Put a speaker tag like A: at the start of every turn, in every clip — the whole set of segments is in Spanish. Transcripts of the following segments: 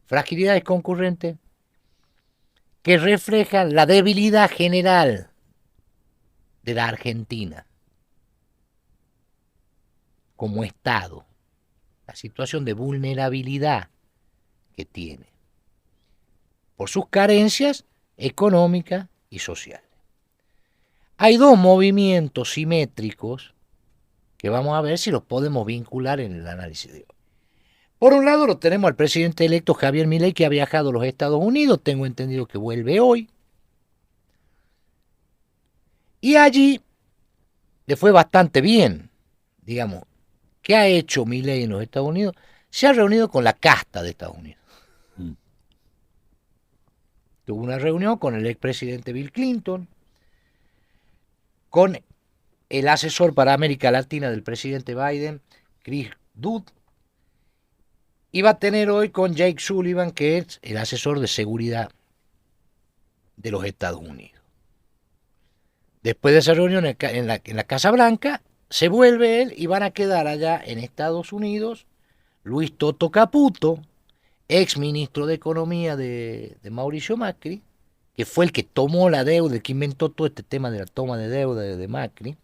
A: fragilidades concurrentes que reflejan la debilidad general de la Argentina como Estado, la situación de vulnerabilidad que tiene por sus carencias económicas y sociales. Hay dos movimientos simétricos que vamos a ver si los podemos vincular en el análisis de hoy. Por un lado lo tenemos al presidente electo Javier Milei, que ha viajado a los Estados Unidos, tengo entendido que vuelve hoy, y allí le fue bastante bien, digamos. ¿Qué ha hecho Milei en los Estados Unidos? Se ha reunido con la casta de Estados Unidos. Tuvo una reunión con el expresidente Bill Clinton, con el asesor para América Latina del presidente Biden, Chris Dodd, y va a tener hoy con Jake Sullivan, que es el asesor de seguridad de los Estados Unidos. Después de esa reunión en la Casa Blanca, se vuelve él y van a quedar allá en Estados Unidos Luis Toto Caputo, ex ministro de Economía de Mauricio Macri, que fue el que tomó la deuda, el que inventó todo este tema de la toma de deuda de Macri,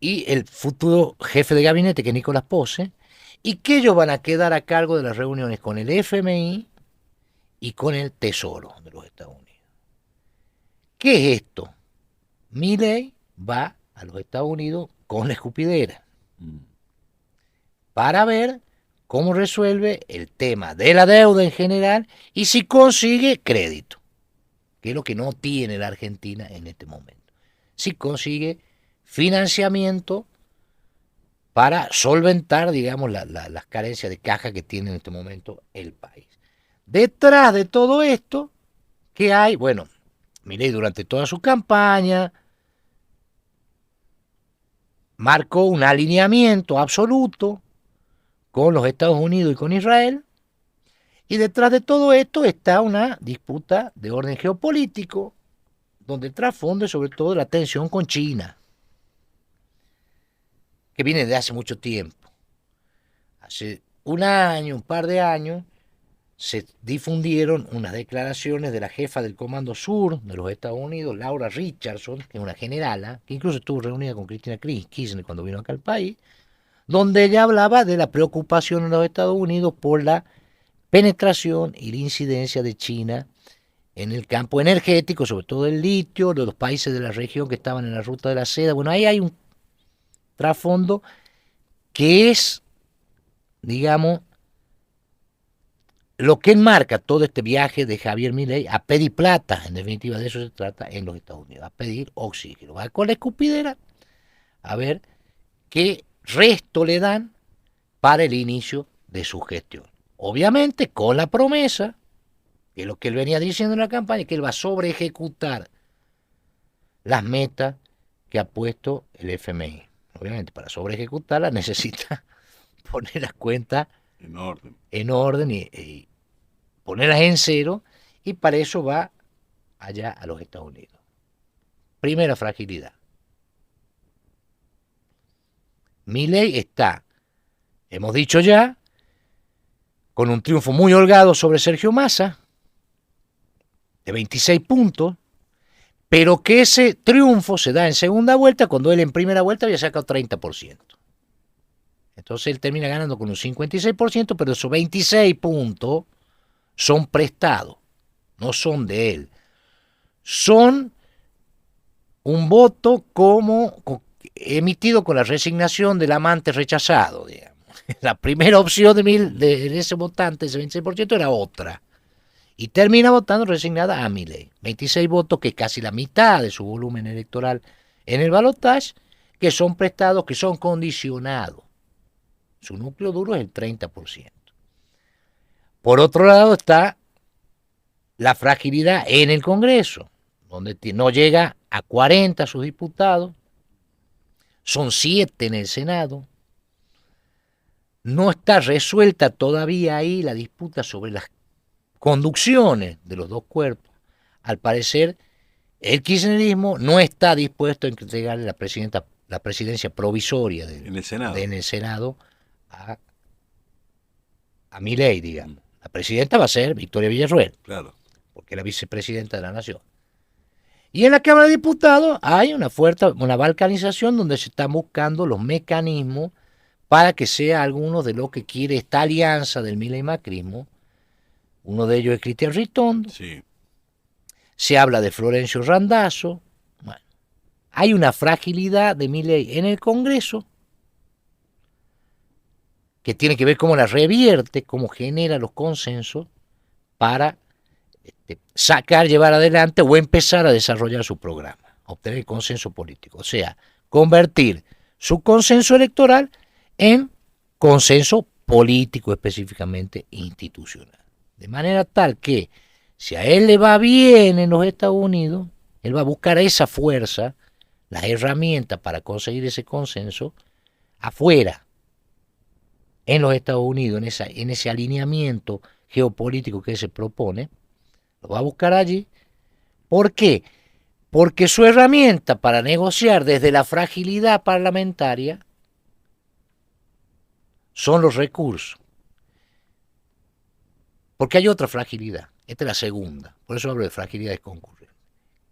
A: y el futuro jefe de gabinete, que es Nicolás Pose, y que ellos van a quedar a cargo de las reuniones con el FMI y con el Tesoro de los Estados Unidos. ¿Qué es esto? Milei va a los Estados Unidos con la escupidera para ver cómo resuelve el tema de la deuda en general y si consigue crédito, que es lo que no tiene la Argentina en este momento. Si consigue financiamiento para solventar, digamos, las carencias de caja que tiene en este momento el país. Detrás de todo esto, ¿qué hay? Bueno, Milei durante toda su campaña marcó un alineamiento absoluto con los Estados Unidos y con Israel, y detrás de todo esto está una disputa de orden geopolítico, donde el trasfondo es sobre todo la tensión con China, que viene de hace mucho tiempo. Hace un año, un par de años, se difundieron unas declaraciones de la jefa del Comando Sur de los Estados Unidos, Laura Richardson, que es una generala, que incluso estuvo reunida con Cristina Kirchner cuando vino acá al país, donde ella hablaba de la preocupación en los Estados Unidos por la penetración y la incidencia de China en el campo energético, sobre todo el litio, de los países de la región que estaban en la ruta de la seda. Bueno, ahí hay un trasfondo que es, digamos, lo que enmarca todo este viaje de Javier Milei a pedir plata, en definitiva de eso se trata en los Estados Unidos, a pedir oxígeno. Va con la escupidera a ver qué resto le dan para el inicio de su gestión. Obviamente con la promesa, que es lo que él venía diciendo en la campaña, que él va a sobre ejecutar las metas que ha puesto el FMI. Obviamente para sobre ejecutarlas necesita poner las cuentas en orden y ponerlas en cero, y para eso va allá a los Estados Unidos. Primera fragilidad. Milei está, hemos dicho ya, con un triunfo muy holgado sobre Sergio Massa, de 26 puntos, pero que ese triunfo se da en segunda vuelta cuando él en primera vuelta había sacado 30%. Entonces él termina ganando con un 56%, pero esos 26 puntos son prestados, no son de él. Son un voto emitido con la resignación del amante rechazado, digamos. La primera opción de ese votante, ese 26%, era otra. Y termina votando resignada a Milei. 26 votos, que es casi la mitad de su volumen electoral en el balotaje, que son prestados, que son condicionados. Su núcleo duro es el 30%. Por otro lado está la fragilidad en el Congreso, donde no llega a 40 sus diputados, son 7 en el Senado. No está resuelta todavía ahí la disputa sobre las conducciones de los dos cuerpos. Al parecer, el kirchnerismo no está dispuesto a entregarle la presidencia provisoria en el Senado a a Milei, digamos. La presidenta va a ser Victoria Villarruel,
B: Claro.
A: porque es la vicepresidenta de la Nación. Y en la Cámara de Diputados hay una balcanización donde se están buscando los mecanismos para que sea alguno de lo que quiere esta alianza del Milei-macrismo. Uno de ellos es Cristian Ritondo.
B: Sí.
A: Se habla de Florencio Randazzo. Bueno, hay una fragilidad de Milei en el Congreso que tiene que ver cómo la revierte, cómo genera los consensos para sacar, llevar adelante o empezar a desarrollar su programa, obtener consenso político. O sea, convertir su consenso electoral en consenso político, específicamente institucional. De manera tal que si a él le va bien en los Estados Unidos, él va a buscar esa fuerza, las herramientas para conseguir ese consenso afuera, en los Estados Unidos, en ese alineamiento geopolítico que se propone, lo va a buscar allí. ¿Por qué? Porque su herramienta para negociar desde la fragilidad parlamentaria son los recursos. Porque hay otra fragilidad, esta es la segunda, por eso hablo de fragilidades concurrentes,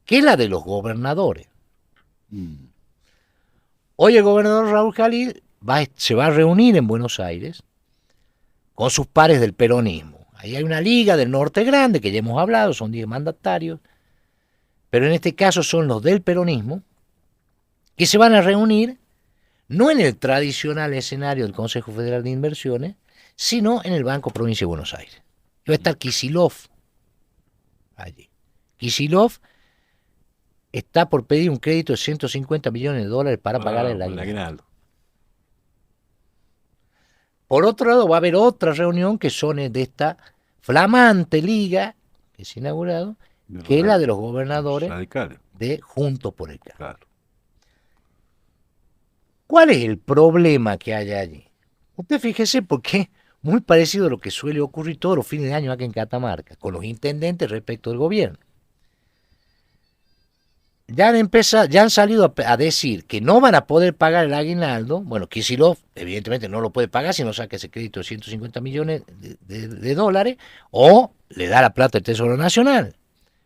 A: que es la de los gobernadores. Hoy el gobernador Raúl Jalil se va a reunir en Buenos Aires con sus pares del peronismo. Ahí hay una liga del norte grande, que ya hemos hablado, son 10 mandatarios, pero en este caso son los del peronismo, que se van a reunir no en el tradicional escenario del Consejo Federal de Inversiones, sino en el Banco Provincia de Buenos Aires. Y va a estar Kicillof allí. Kicillof está por pedir un crédito de $150 millones para pagar el aguinaldo. Por otro lado, va a haber otra reunión que son de esta flamante liga que se ha inaugurado, que es la de los gobernadores de Juntos por el Cambio.
B: Claro.
A: ¿Cuál es el problema que hay allí? Usted fíjese, porque es muy parecido a lo que suele ocurrir todos los fines de año aquí en Catamarca, con los intendentes respecto del gobierno. Ya han salido a decir que no van a poder pagar el aguinaldo. Bueno, Kicillof evidentemente no lo puede pagar si no saca ese crédito de 150 millones de dólares, o le da la plata al Tesoro Nacional.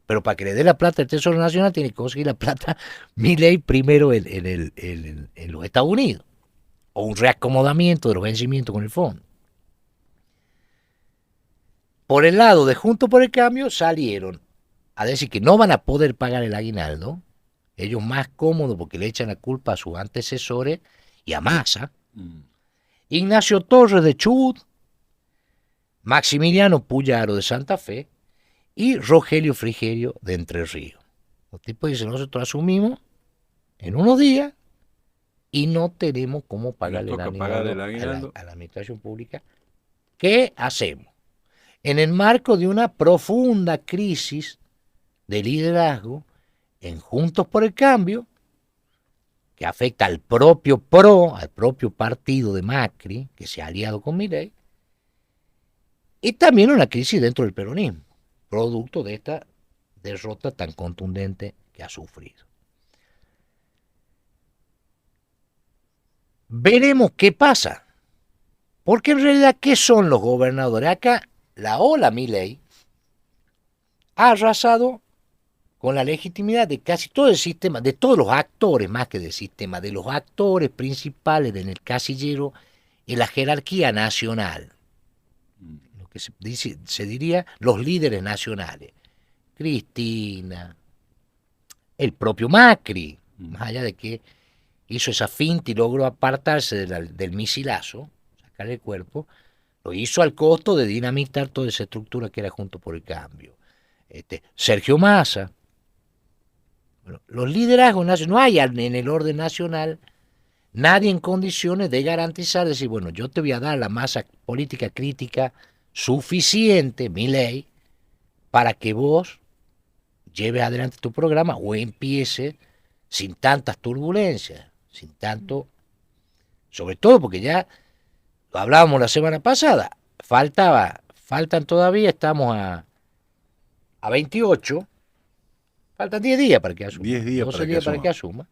A: Pero para que le dé la plata al Tesoro Nacional tiene que conseguir la plata Milei primero en los Estados Unidos, o un reacomodamiento de los vencimientos con el fondo. Por el lado de Juntos por el Cambio salieron a decir que no van a poder pagar el aguinaldo, ellos más cómodos porque le echan la culpa a sus antecesores y a Massa. Ignacio Torres de Chubut, Maximiliano Puyaro de Santa Fe y Rogelio Frigerio de Entre Ríos. Los tipos dicen, nosotros asumimos en unos días y no tenemos cómo pagarle el aguinaldo a la administración pública. ¿Qué hacemos? En el marco de una profunda crisis de liderazgo en Juntos por el Cambio, que afecta al propio al propio partido de Macri, que se ha aliado con Milei, y también una crisis dentro del peronismo, producto de esta derrota tan contundente que ha sufrido. Veremos qué pasa, porque en realidad, ¿qué son los gobernadores? Acá la ola Milei ha arrasado con la legitimidad de casi todo el sistema, de todos los actores, más que del sistema, de los actores principales en el casillero, en la jerarquía nacional. Lo que se diría los líderes nacionales. Cristina, el propio Macri, más allá de que hizo esa finta y logró apartarse del misilazo, sacar el cuerpo, lo hizo al costo de dinamitar toda esa estructura que era Juntos por el Cambio. Sergio Massa. Bueno, los liderazgos nacionales, no hay en el orden nacional nadie en condiciones de garantizar, decir, bueno, yo te voy a dar la masa política crítica suficiente, Milei, para que vos lleves adelante tu programa o empiece sin tantas turbulencias, sin tanto, sobre todo porque ya lo hablábamos la semana pasada, faltan todavía, estamos a 28, faltan 10 días para que asuma,
B: 10 días
A: 12 días para que asuma,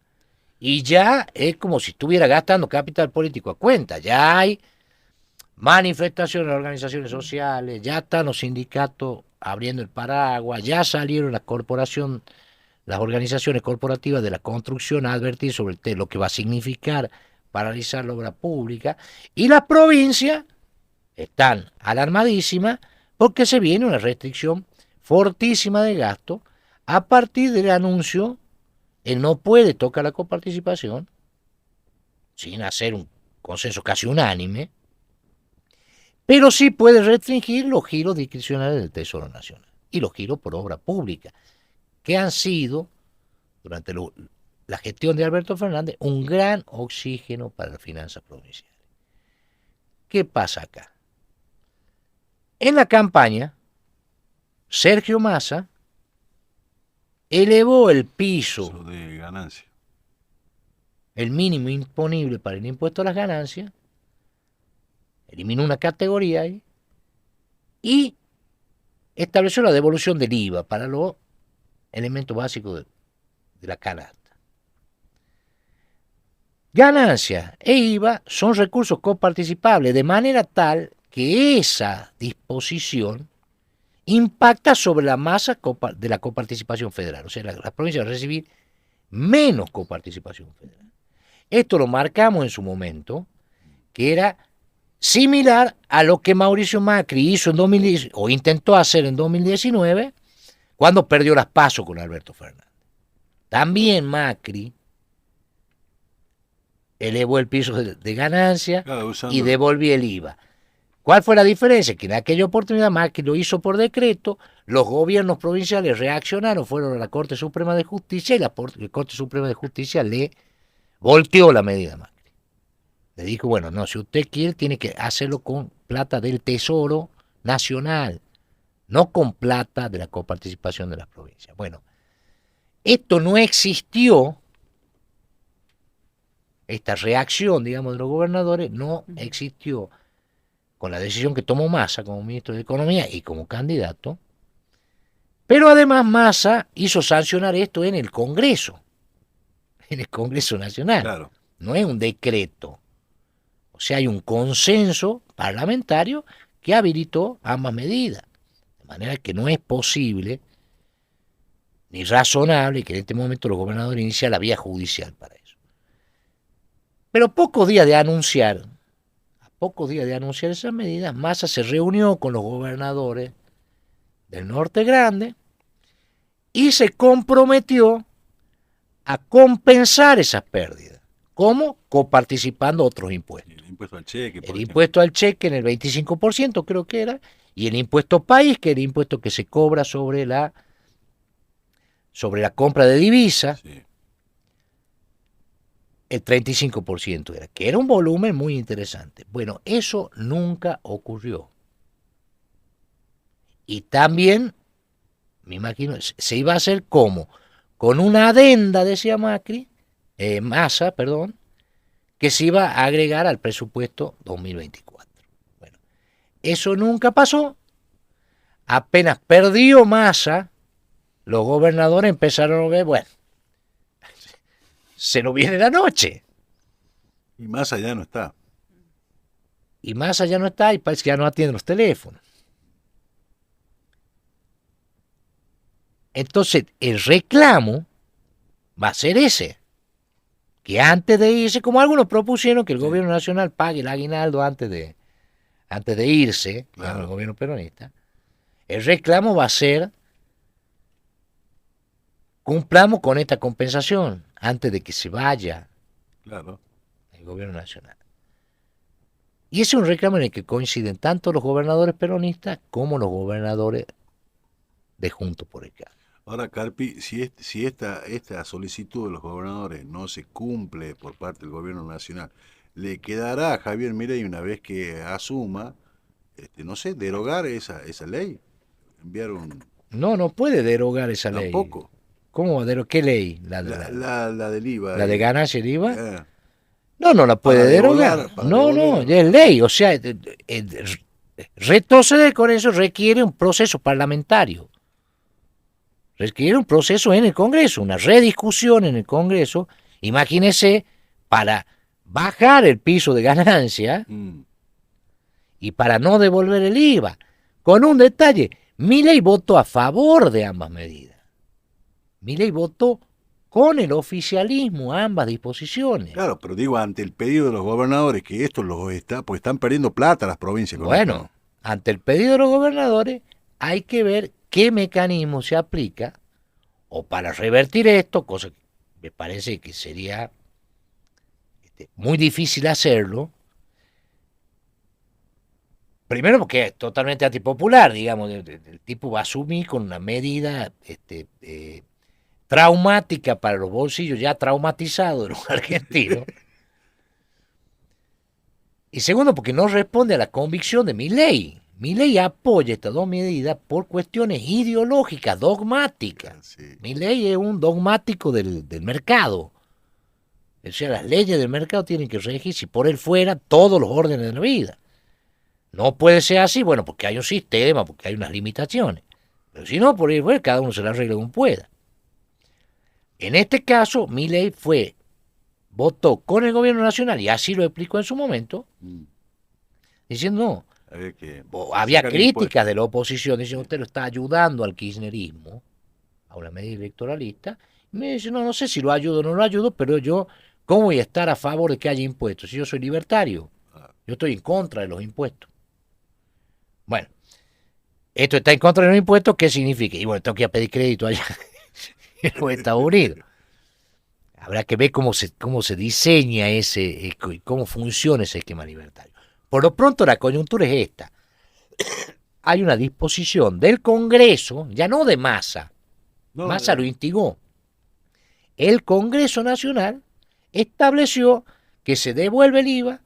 A: y ya es como si estuviera gastando capital político a cuenta, ya hay manifestaciones de organizaciones sociales, ya están los sindicatos abriendo el paraguas, ya salieron las organizaciones corporativas de la construcción a advertir sobre lo que va a significar paralizar la obra pública, y las provincias están alarmadísimas porque se viene una restricción fortísima de gasto a partir del anuncio. Él no puede tocar la coparticipación sin hacer un consenso casi unánime, pero sí puede restringir los giros discrecionales del Tesoro Nacional y los giros por obra pública, que han sido, durante la gestión de Alberto Fernández, un gran oxígeno para las finanzas provinciales. ¿Qué pasa acá? En la campaña, Sergio Massa elevó el piso
B: de ganancia,
A: el mínimo imponible para el impuesto a las ganancias, eliminó una categoría ahí y estableció la devolución del IVA para los elementos básicos de la canasta. Ganancias e IVA son recursos coparticipables, de manera tal que esa disposición impacta sobre la masa de la coparticipación federal. O sea, las provincias van a recibir menos coparticipación federal. Esto lo marcamos en su momento, que era similar a lo que Mauricio Macri hizo en 2010, o intentó hacer en 2019, cuando perdió las PASO con Alberto Fernández. También Macri elevó el piso de ganancia, claro, y devolvió el IVA. ¿Cuál fue la diferencia? Que en aquella oportunidad Macri lo hizo por decreto, los gobiernos provinciales reaccionaron, fueron a la Corte Suprema de Justicia y la Corte Suprema de Justicia le volteó la medida a Macri. Le dijo, bueno, no, si usted quiere tiene que hacerlo con plata del Tesoro Nacional, no con plata de la coparticipación de las provincias. Bueno, esto no existió, esta reacción, digamos, de los gobernadores no existió con la decisión que tomó Massa como ministro de Economía y como candidato, pero además Massa hizo sancionar esto en el Congreso Nacional.
B: Claro.
A: No es un decreto. O sea, hay un consenso parlamentario que habilitó ambas medidas. De manera que no es posible ni razonable que en este momento los gobernadores inicien la vía judicial para eso. Pero a pocos días de anunciar esas medidas, Massa se reunió con los gobernadores del Norte Grande y se comprometió a compensar esas pérdidas. ¿Cómo? Coparticipando otros impuestos.
B: El impuesto al cheque.
A: El impuesto al cheque en el 25%, creo que era, y el impuesto país, que era el impuesto que se cobra sobre la compra de divisas,
B: sí,
A: el 35% era, que era un volumen muy interesante. Bueno, eso nunca ocurrió. Y también, me imagino, se iba a hacer como, con una adenda, decía Massa, que se iba a agregar al presupuesto 2024. Bueno, eso nunca pasó. Apenas perdió Massa, los gobernadores empezaron a ver, bueno, se nos viene la noche.
B: Y Massa ya no está.
A: Y Massa ya no está y parece que ya no atiende los teléfonos. Entonces, el reclamo va a ser ese. Que antes de irse, como algunos propusieron que el gobierno nacional pague el aguinaldo antes de irse, claro, el gobierno peronista, el reclamo va a ser: cumplamos con esta compensación antes de que se vaya,
B: claro,
A: el gobierno nacional. Y ese es un reclamo en el que coinciden tanto los gobernadores peronistas como los gobernadores de Juntos por el Cambio.
B: Ahora, Carpi, si esta solicitud de los gobernadores no se cumple por parte del gobierno nacional, ¿le quedará a Javier Milei, una vez que asuma, no sé, derogar esa ley? Enviar un...
A: No puede derogar esa ley.
B: Tampoco.
A: ¿Cómo va a derogar? ¿Qué ley?
B: La del IVA.
A: ¿La de ganancia del IVA? No la puede derogar. No, ya es ley. O sea, retroceder con eso requiere un proceso parlamentario. Requiere un proceso en el Congreso, una rediscusión en el Congreso. Imagínese, para bajar el piso de ganancia y para no devolver el IVA. Con un detalle, Milei votó a favor de ambas medidas. Milei votó con el oficialismo ambas disposiciones.
B: Claro, pero digo, ante el pedido de los gobernadores, que esto los está, pues están perdiendo plata las provincias.
A: Bueno, ante el pedido de los gobernadores, hay que ver qué mecanismo se aplica o para revertir esto, cosa que me parece que sería muy difícil hacerlo. Primero porque es totalmente antipopular, digamos, el tipo va a asumir con una medida traumática para los bolsillos ya traumatizados de los argentinos. Y segundo, porque no responde a la convicción de Milei. Milei apoya estas dos medidas por cuestiones ideológicas, dogmáticas.
B: Sí.
A: Milei es un dogmático del mercado. O sea, las leyes del mercado tienen que regir, si por él fuera, todos los órdenes de la vida. No puede ser así, bueno, porque hay un sistema, porque hay unas limitaciones. Pero si no, por ahí fuera, cada uno se la arregla como pueda. En este caso, Milei votó con el gobierno nacional, y así lo explicó en su momento, diciendo, no, había críticas de la oposición, diciendo, usted lo está ayudando al kirchnerismo, a una medida electoralista. Y me dice, no sé si lo ayudo o no lo ayudo, pero yo, ¿cómo voy a estar a favor de que haya impuestos? Si yo soy libertario, yo estoy en contra de los impuestos. Bueno, esto está en contra de los impuestos, ¿qué significa? Y bueno, tengo que ir a pedir crédito allá en los Estados Unidos. Habrá que ver cómo se diseña cómo funciona ese esquema libertario. Por lo pronto la coyuntura es esta. Hay una disposición del Congreso, ya no de Massa. Massa lo instigó. El Congreso Nacional estableció que se devuelve el IVA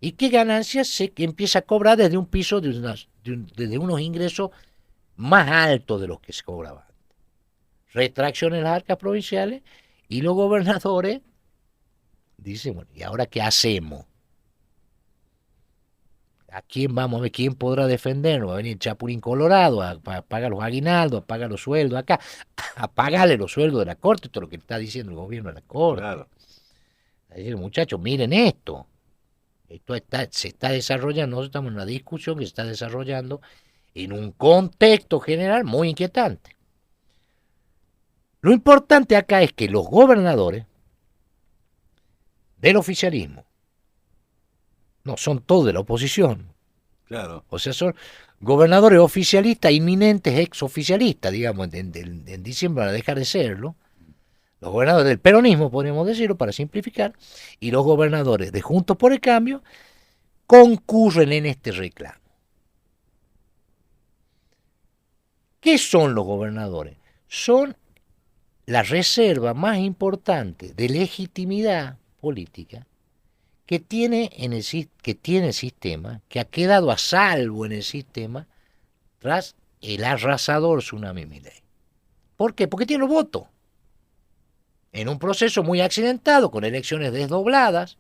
A: y que ganancias se empieza a cobrar desde un piso desde unos ingresos más altos de los que se cobraban. Retracción en las arcas provinciales. Y los gobernadores dicen, bueno, ¿y ahora qué hacemos? ¿A quién vamos a ver? ¿Quién podrá defendernos? Va a venir Chapulín Colorado a pagar los aguinaldos, a pagar los sueldos acá, a pagarle los sueldos de la Corte, todo lo que está diciendo el gobierno de la Corte. Claro. A decir, muchachos, miren esto. Esto se está desarrollando, nosotros estamos en una discusión que se está desarrollando en un contexto general muy inquietante. Lo importante acá es que los gobernadores del oficialismo, no, son todos de la oposición.
B: Claro.
A: O sea, son gobernadores oficialistas, inminentes exoficialistas, digamos, en diciembre van a dejar de serlo. Los gobernadores del peronismo, podríamos decirlo, para simplificar, y los gobernadores de Juntos por el Cambio concurren en este reclamo. ¿Qué son los gobernadores? Son la reserva más importante de legitimidad política que tiene el sistema, que ha quedado a salvo en el sistema tras el arrasador tsunami Milei. ¿Por qué? Porque tiene los votos. En un proceso muy accidentado, con elecciones desdobladas,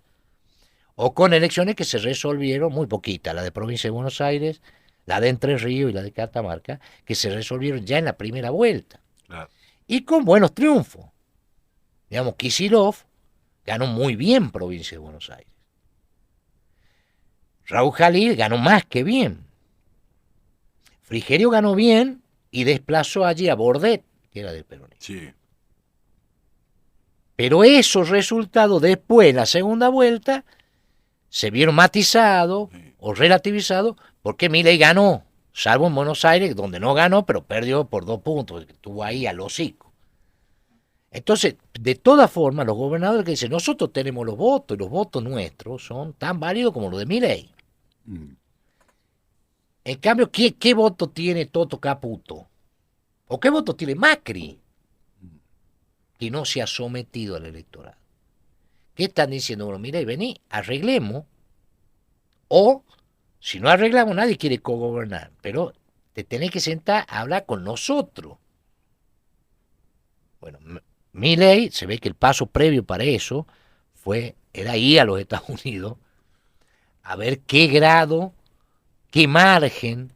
A: o con elecciones que se resolvieron, muy poquitas, la de Provincia de Buenos Aires, la de Entre Ríos y la de Catamarca, que se resolvieron ya en la primera vuelta. Claro. Y con buenos triunfos. Digamos, Kicillof ganó muy bien Provincia de Buenos Aires. Raúl Jalil ganó más que bien. Frigerio ganó bien y desplazó allí a Bordet, que era del peronismo.
B: Sí.
A: Pero esos resultados después, en la segunda vuelta, se vieron matizados o relativizados porque Milei ganó, salvo en Buenos Aires, donde no ganó, pero perdió por 2 puntos, estuvo ahí al hocico. Entonces, de todas formas, los gobernadores que dicen, nosotros tenemos los votos, y los votos nuestros son tan válidos como los de Milei. En cambio, ¿qué voto tiene Toto Caputo? ¿O qué voto tiene Macri? Que no se ha sometido al electorado. ¿Qué están diciendo? Bueno, Milei, vení, arreglemos. O, si no arreglamos, nadie quiere cogobernar. Pero te tenés que sentar a hablar con nosotros. Bueno, Milei, se ve que el paso previo para eso era ir a los Estados Unidos a ver qué grado, qué margen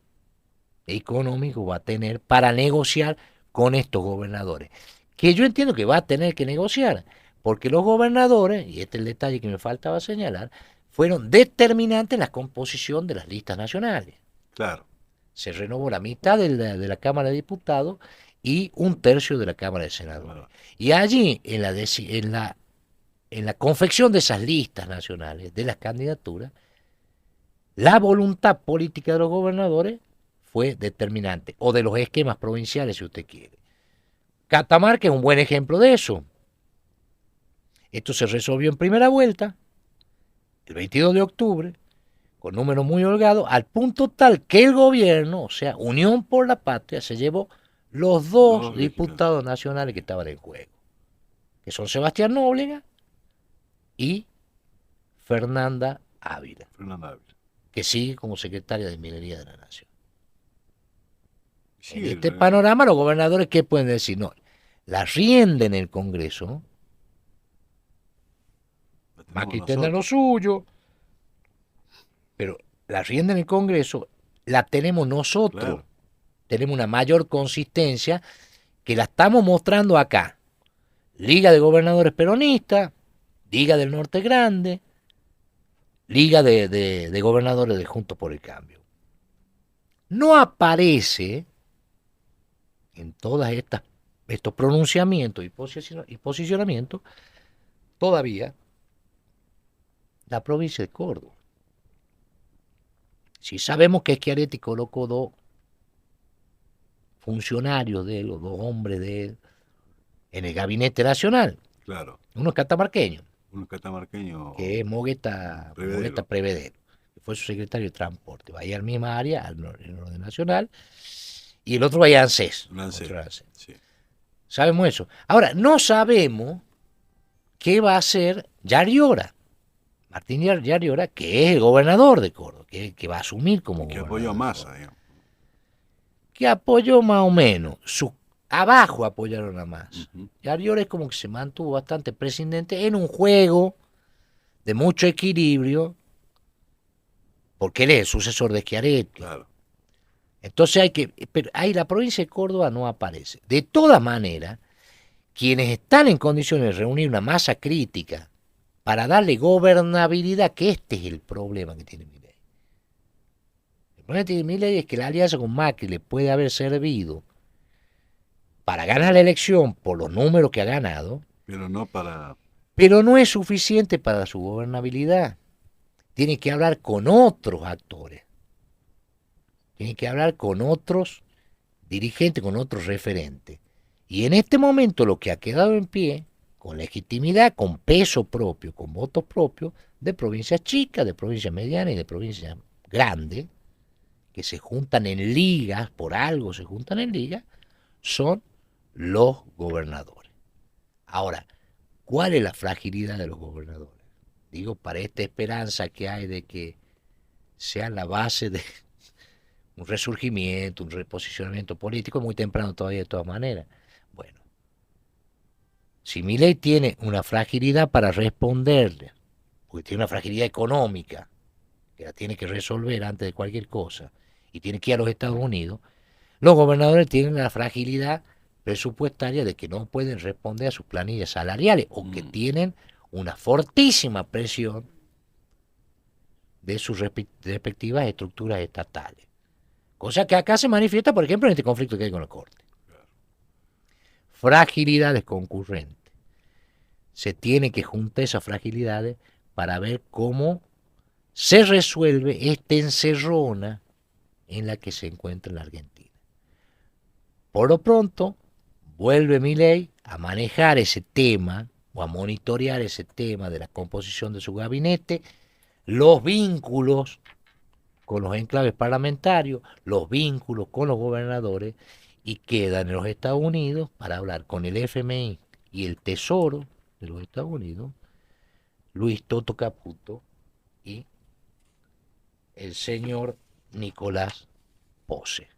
A: económico va a tener para negociar con estos gobernadores. Que yo entiendo que va a tener que negociar, porque los gobernadores, y este es el detalle que me faltaba señalar, fueron determinantes en la composición de las listas nacionales.
B: Claro.
A: Se renovó la mitad de la Cámara de Diputados y un tercio de la Cámara de Senadores.
B: Claro.
A: Y allí, en la confección de esas listas nacionales, de las candidaturas, la voluntad política de los gobernadores fue determinante, o de los esquemas provinciales, si usted quiere. Catamarca es un buen ejemplo de eso. Esto se resolvió en primera vuelta, el 22 de octubre, con números muy holgados, al punto tal que el gobierno, o sea, Unión por la Patria, se llevó los dos diputados nacionales que estaban en juego, que son Sebastián Nóbrega y Fernanda Ávila, que sigue como secretaria de Minería de la Nación. Sí, en este panorama, los gobernadores, ¿qué pueden decir? No, la rienda en el Congreso, Macri tendrá lo suyo, pero la rienda en el Congreso la tenemos nosotros. Claro. Tenemos una mayor consistencia que la estamos mostrando acá. Liga de Gobernadores Peronistas, Liga del Norte Grande, Liga de Gobernadores de Juntos por el Cambio. No aparece en todas estos pronunciamientos y posicionamientos todavía la provincia de Córdoba. Si sabemos que Schiaretti colocó dos funcionarios de él, o dos hombres de él, en el gabinete nacional.
B: Claro.
A: Uno es catamarqueño.
B: Que
A: es Mogueta Prevedero, que fue su secretario de Transporte. Va a ir al misma área, al orden nacional, y el otro va a ir a ANSES. Sí. Sabemos eso. Ahora, no sabemos qué va a hacer Yarlora. Martín Yarlora, que es el gobernador de Córdoba, que va a asumir como gobernador.
B: Que apoyó a Massa, digamos.
A: Que apoyó más o menos. Abajo apoyaron a Massa. Yarlora es como que se mantuvo bastante presidente en un juego de mucho equilibrio, porque él es el sucesor de Schiaretti.
B: Claro.
A: Entonces pero ahí la provincia de Córdoba no aparece. De todas maneras, quienes están en condiciones de reunir una masa crítica para darle gobernabilidad, que este es el problema que tiene Milei. El problema que tiene Milei es que la alianza con Macri le puede haber servido para ganar la elección por los números que ha ganado, pero no es suficiente para su gobernabilidad. Tiene que hablar con otros actores. Tiene que hablar con otros dirigentes, con otros referentes. Y en este momento lo que ha quedado en pie, con legitimidad, con peso propio, con votos propios, de provincias chicas, de provincias medianas y de provincias grandes, que se juntan en ligas, por algo se juntan en ligas, son los gobernadores. Ahora, ¿cuál es la fragilidad de los gobernadores? Digo, para esta esperanza que hay de que sean la base de un resurgimiento, un reposicionamiento político, muy temprano todavía de todas maneras. Bueno, si Milei tiene una fragilidad para responderle, porque tiene una fragilidad económica, que la tiene que resolver antes de cualquier cosa, y tiene que ir a los Estados Unidos, los gobernadores tienen la fragilidad presupuestaria de que no pueden responder a sus planillas salariales, o que tienen una fortísima presión de sus respectivas estructuras estatales. Cosa que acá se manifiesta, por ejemplo, en este conflicto que hay con la Corte. Fragilidades concurrentes. Se tiene que juntar esas fragilidades para ver cómo se resuelve esta encerrona en la que se encuentra la Argentina. Por lo pronto, vuelve Milei a manejar ese tema, o a monitorear ese tema de la composición de su gabinete, los vínculos con los enclaves parlamentarios, los vínculos con los gobernadores, y queda en los Estados Unidos para hablar con el FMI y el Tesoro de los Estados Unidos, Luis Toto Caputo y el señor Nicolás Pose.